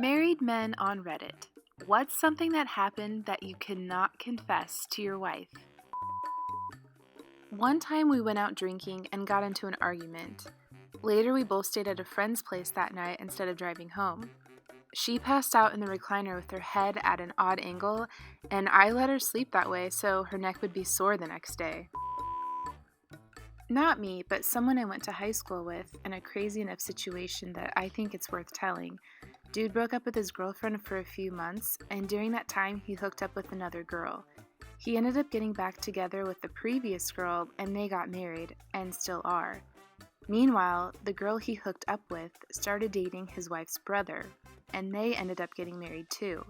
Married men on Reddit. What's something that happened that you cannot confess to your wife? One time we went out drinking and got into an argument. Later we both stayed at a friend's place that night instead of driving home. She passed out in the recliner with her head at an odd angle, and I let her sleep that way so her neck would be sore the next day. Not me, but someone I went to high school with in a crazy enough situation that I think it's worth telling. Dude broke up with his girlfriend for a few months, and during that time he hooked up with another girl. He ended up getting back together with the previous girl, and they got married, and still are. Meanwhile, the girl he hooked up with started dating his wife's brother, and they ended up getting married too.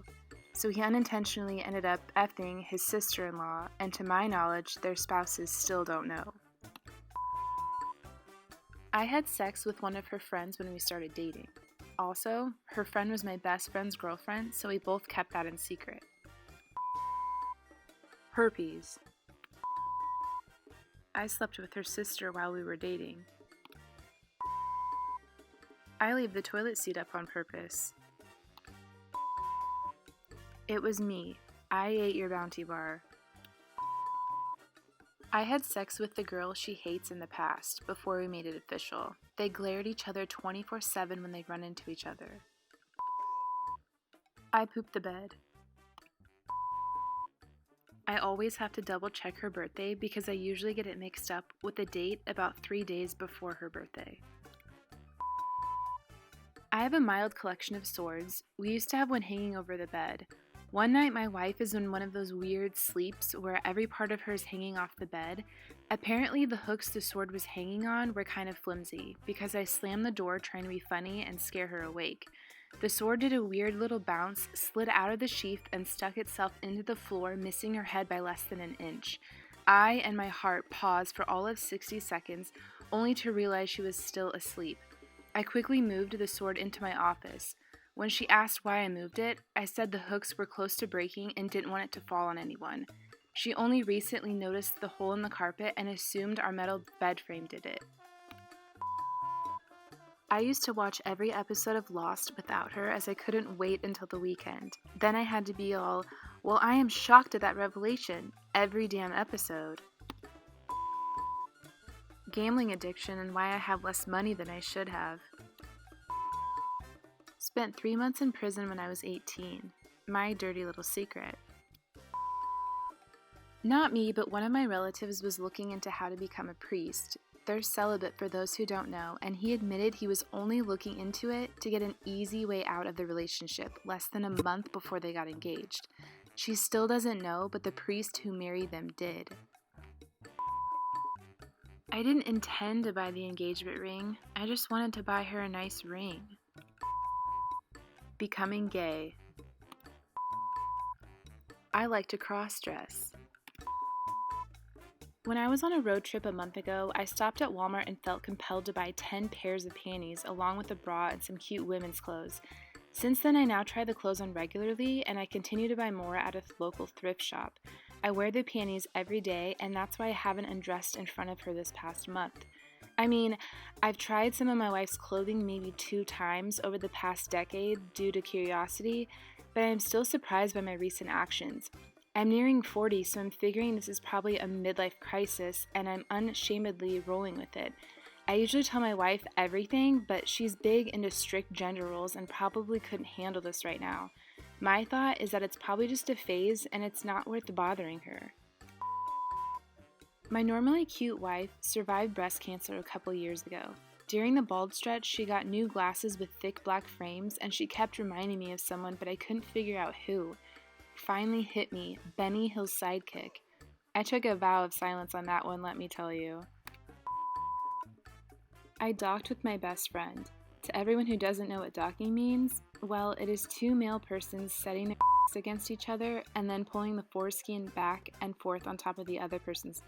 So he unintentionally ended up effing his sister-in-law, and to my knowledge, their spouses still don't know. I had sex with one of her friends when we started dating. Also, her friend was my best friend's girlfriend, so we both kept that in secret. Herpes. I slept with her sister while we were dating. I leave the toilet seat up on purpose. It was me. I ate your Bounty bar. I had sex with the girl she hates in the past, before we made it official. They glare at each other 24/7 when they run into each other. I pooped the bed. I always have to double check her birthday because I usually get it mixed up with a date about 3 days before her birthday. I have a mild collection of swords. We used to have one hanging over the bed. One night my wife is in one of those weird sleeps where every part of her is hanging off the bed. Apparently the hooks the sword was hanging on were kind of flimsy because I slammed the door trying to be funny and scare her awake. The sword did a weird little bounce, slid out of the sheath, and stuck itself into the floor, missing her head by less than an inch. I and my heart paused for all of 60 seconds, only to realize she was still asleep. I quickly moved the sword into my office. When she asked why I moved it, I said the hooks were close to breaking and didn't want it to fall on anyone. She only recently noticed the hole in the carpet and assumed our metal bed frame did it. I used to watch every episode of Lost without her as I couldn't wait until the weekend. Then I had to be all, well, I am shocked at that revelation, every damn episode. Gambling addiction and why I have less money than I should have. Spent 3 months in prison when I was 18. My dirty little secret. Not me, but one of my relatives was looking into how to become a priest. They're celibate for those who don't know, and he admitted he was only looking into it to get an easy way out of the relationship less than a month before they got engaged. She still doesn't know, but the priest who married them did. I didn't intend to buy the engagement ring. I just wanted to buy her a nice ring. Becoming gay. I like to cross-dress. When I was on a road trip a month ago, I stopped at Walmart and felt compelled to buy 10 pairs of panties along with a bra and some cute women's clothes. Since then, I now try the clothes on regularly, and I continue to buy more at a local thrift shop. I wear the panties every day, and that's why I haven't undressed in front of her this past month. I mean, I've tried some of my wife's clothing maybe 2 times over the past decade due to curiosity, but I'm still surprised by my recent actions. I'm nearing 40, so I'm figuring this is probably a midlife crisis, and I'm unashamedly rolling with it. I usually tell my wife everything, but she's big into strict gender roles and probably couldn't handle this right now. My thought is that it's probably just a phase, and it's not worth bothering her. My normally cute wife survived breast cancer a couple years ago. During the bald stretch, she got new glasses with thick black frames, and she kept reminding me of someone, but I couldn't figure out who. Finally hit me, Benny Hill's sidekick. I took a vow of silence on that one, let me tell you. I docked with my best friend. To everyone who doesn't know what docking means, well, it is 2 male persons setting their against each other and then pulling the foreskin back and forth on top of the other person's.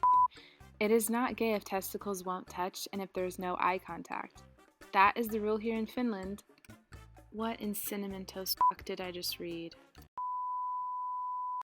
It is not gay if testicles won't touch and if there is no eye contact. That is the rule here in Finland. What in cinnamon toast did I just read?